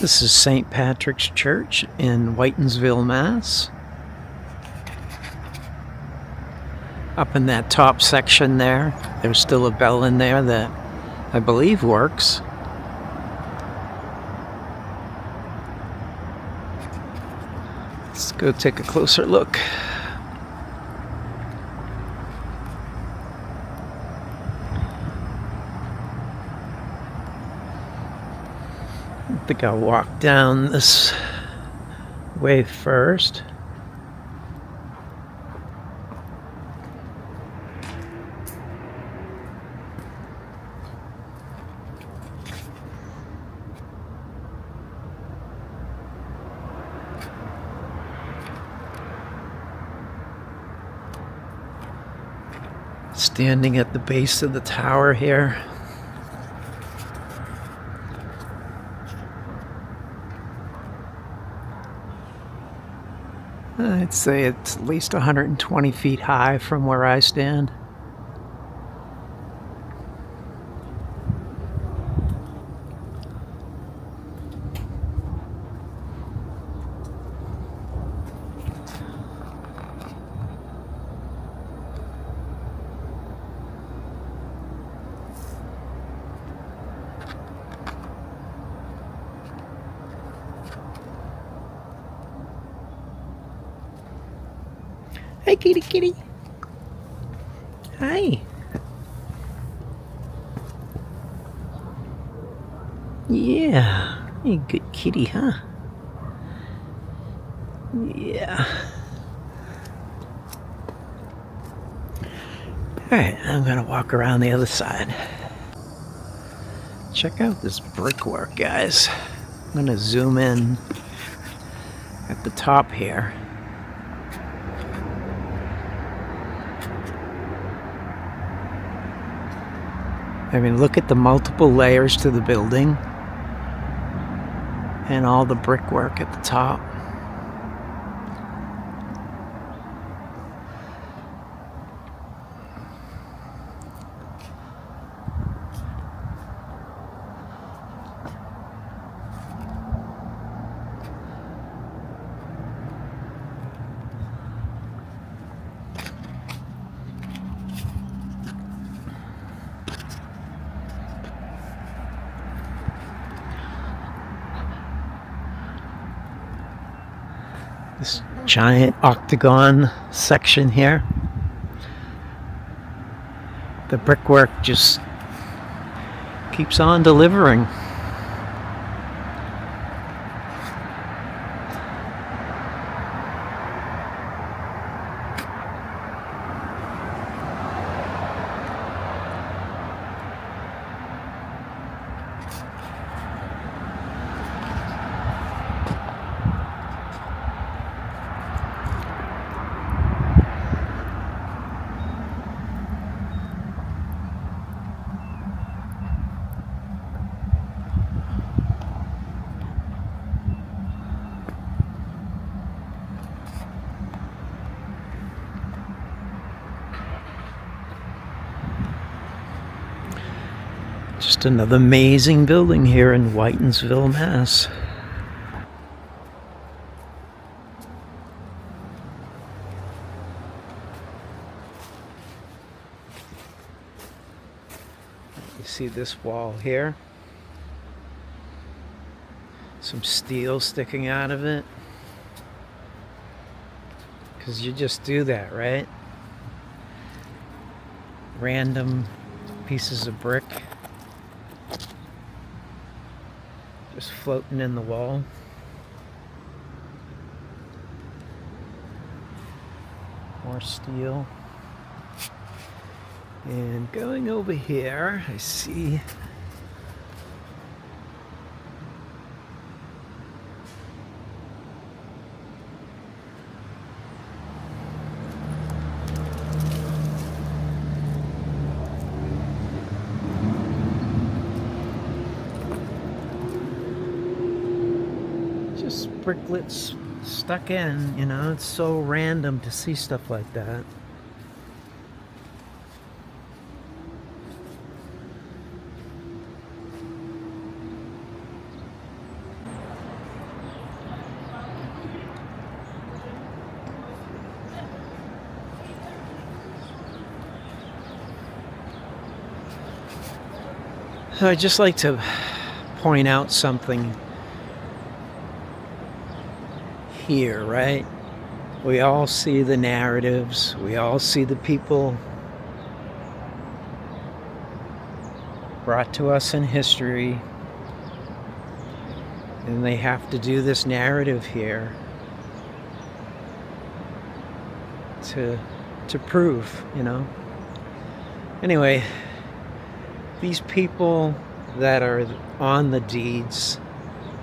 This is St. Patrick's Church in Whitinsville, Mass. Up in that top section there, there's still a bell in there that I believe works. Let's go take a closer look. I think I'll walk down this way first. Standing at the base of the tower here. I'd say it's at least 120 feet high from where I stand. Hey, kitty, kitty. Hi. Yeah, you a good kitty, huh? Yeah. Alright, I'm gonna walk around the other side. Check out this brickwork, guys. I'm gonna zoom in at the top here. I mean, look at the multiple layers to the building and all the brickwork at the top. This giant octagon section here. The brickwork just keeps on delivering. Just another amazing building here in Whitinsville, Mass. You see this wall here? Some steel sticking out of it. Because you just do that, right? Random pieces of brick just floating in the wall. More steel. And going over here, I see just bricklets stuck in, you know. It's so random to see stuff like that. So I'd just like to point out something here, right? We all see the narratives, we all see the people brought to us in history, and they have to do this narrative here to prove, you know. Anyway, these people that are on the deeds,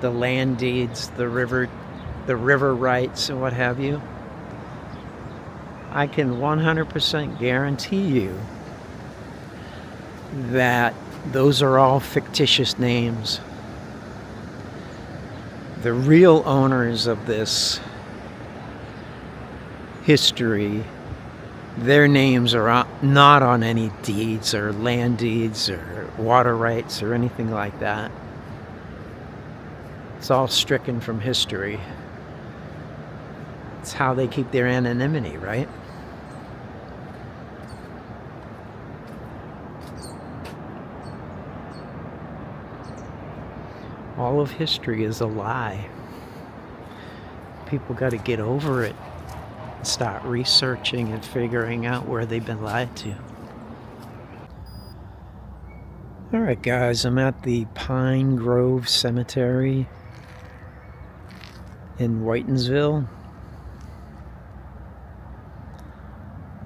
the land deeds, the river rights and what have you, I can 100% guarantee you that those are all fictitious names. The real owners of this history, their names are not on any deeds or land deeds or water rights or anything like that. It's all stricken from history. It's how they keep their anonymity, right? All of history is a lie. People got to get over it and start researching and figuring out where they've been lied to. Alright guys, I'm at the Pine Grove Cemetery in Whitinsville.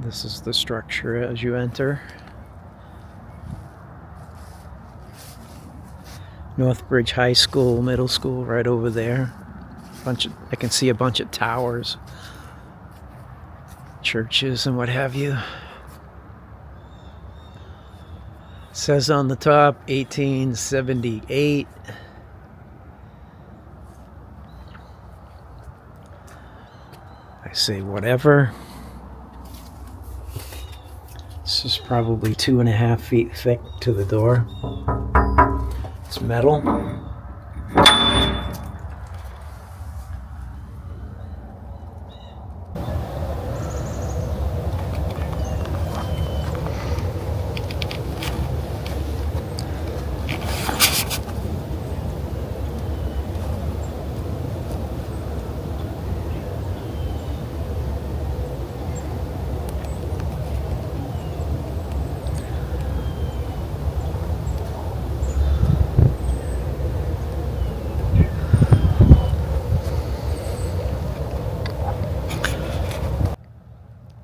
This is the structure as you enter. Northbridge High School, middle school, right over there. I can see a bunch of towers, churches, and what have you. It says on the top, 1878. I say whatever. This is probably 2.5 feet thick to the door. It's metal.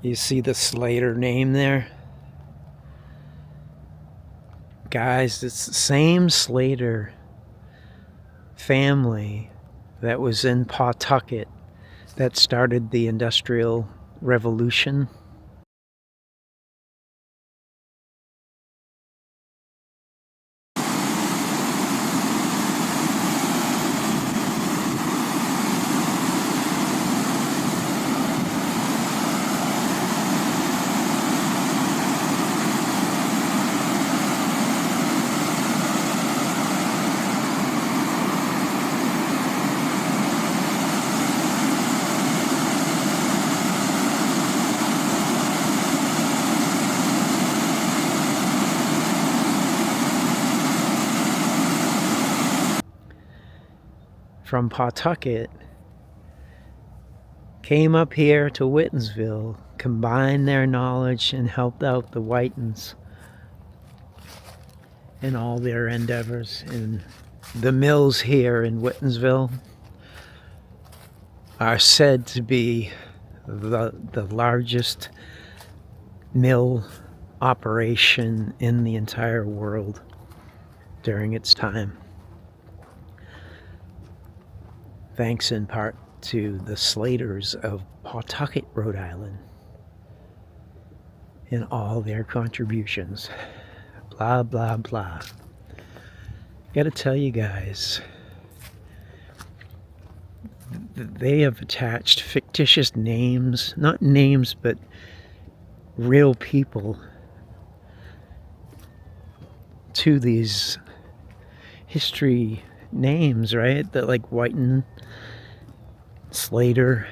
You see the Slater name there? Guys, it's the same Slater family that was in Pawtucket that started the Industrial Revolution. From Pawtucket, came up here to Whitinsville, combined their knowledge, and helped out the Whitens in all their endeavors. And the mills here in Whitinsville are said to be the largest mill operation in the entire world during its time. Thanks in part to the Slaters of Pawtucket, Rhode Island, and all their contributions. Blah, blah, blah. Gotta tell you guys, they have attached fictitious names, not names, but real people to these history names, right? That like Whiten, Slater.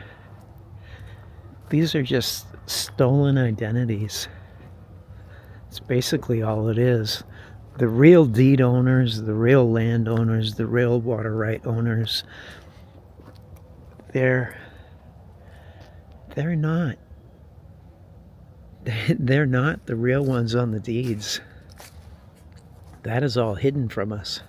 These are just stolen identities. It's basically all it is. the real deed owners, the real land owners, the real water right owners, they're not. They're not the real ones on the deeds. That is all hidden from us.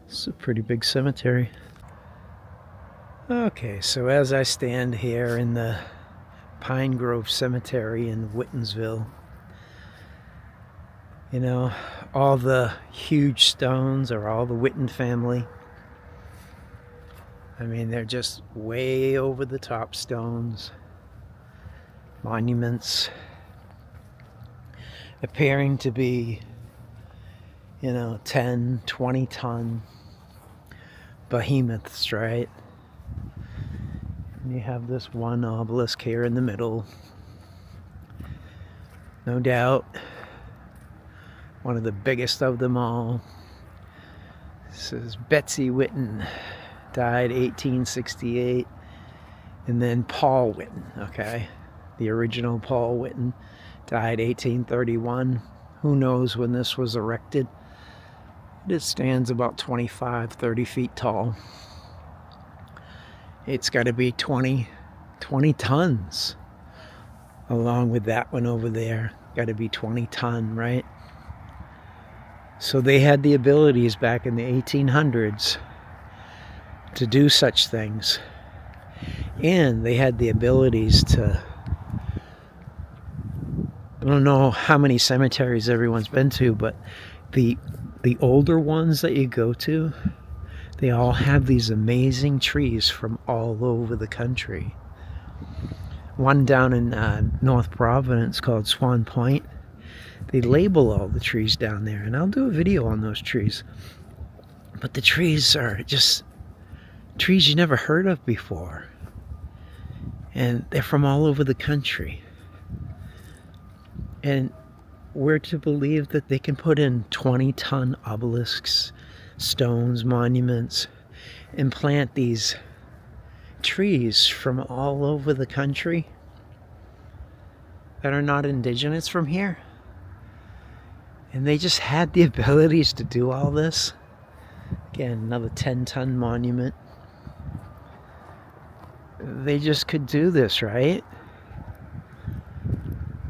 It's a pretty big cemetery. Okay, so as I stand here in the Pine Grove Cemetery in Whitinsville, you know, all the huge stones are all the Whitten family. I mean, they're just way over the top stones. Monuments appearing to be, 10, 20 ton behemoths, right? And you have this one obelisk here in the middle. No doubt one of the biggest of them all. This is Betsy Whitten, died 1868. And then Paul Whitten, okay? The original Paul Whitten died 1831. Who knows when this was erected? It stands about 25, 30 feet tall. It's got to be 20 tons. Along with that one over there. Got to be 20 ton, right? So they had the abilities back in the 1800s to do such things. And they had the abilities to, I don't know how many cemeteries everyone's been to, but the older ones that you go to, they all have these amazing trees from all over the country. One down in North Providence called Swan Point, they label all the trees down there, and I'll do a video on those trees. But the trees are just trees you never heard of before. And they're from all over the country. And we're to believe that they can put in 20-ton obelisks, stones, monuments, and plant these trees from all over the country that are not indigenous from here. And they just had the abilities to do all this. Again, another 10-ton monument. They just could do this, right?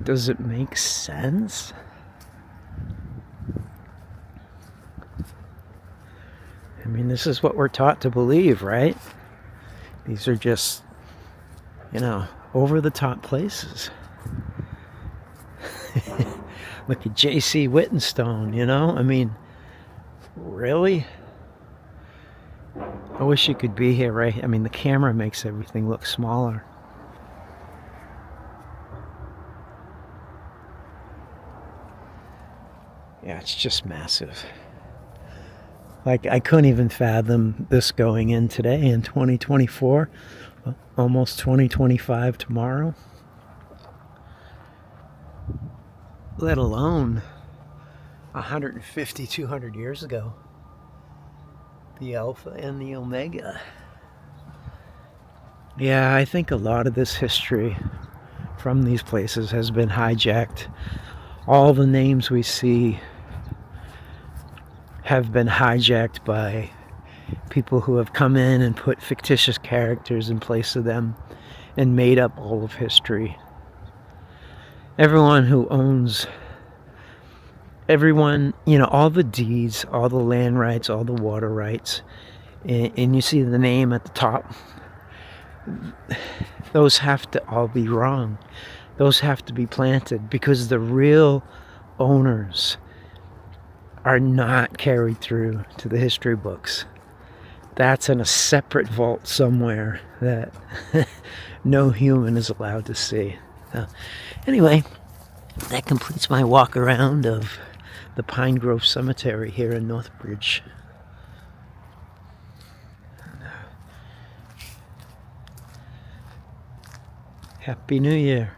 Does it make sense? I mean, this is what we're taught to believe, right? These are just, over-the-top places. Look at J.C. Whittenstone, I mean, really? I wish you could be here, right? I mean, the camera makes everything look smaller. Yeah, it's just massive. Like, I couldn't even fathom this going in today in 2024, almost 2025 tomorrow. Let alone 150, 200 years ago. The Alpha and the Omega. Yeah, I think a lot of this history from these places has been hijacked. All the names we see have been hijacked by people who have come in and put fictitious characters in place of them and made up all of history. Everyone who owns, all the deeds, all the land rights, all the water rights, and you see the name at the top, those have to all be wrong. Those have to be planted because the real owners are not carried through to the history books. That's in a separate vault somewhere that no human is allowed to see. So, anyway, that completes my walk around of the Pine Grove Cemetery here in Northbridge. Happy New Year.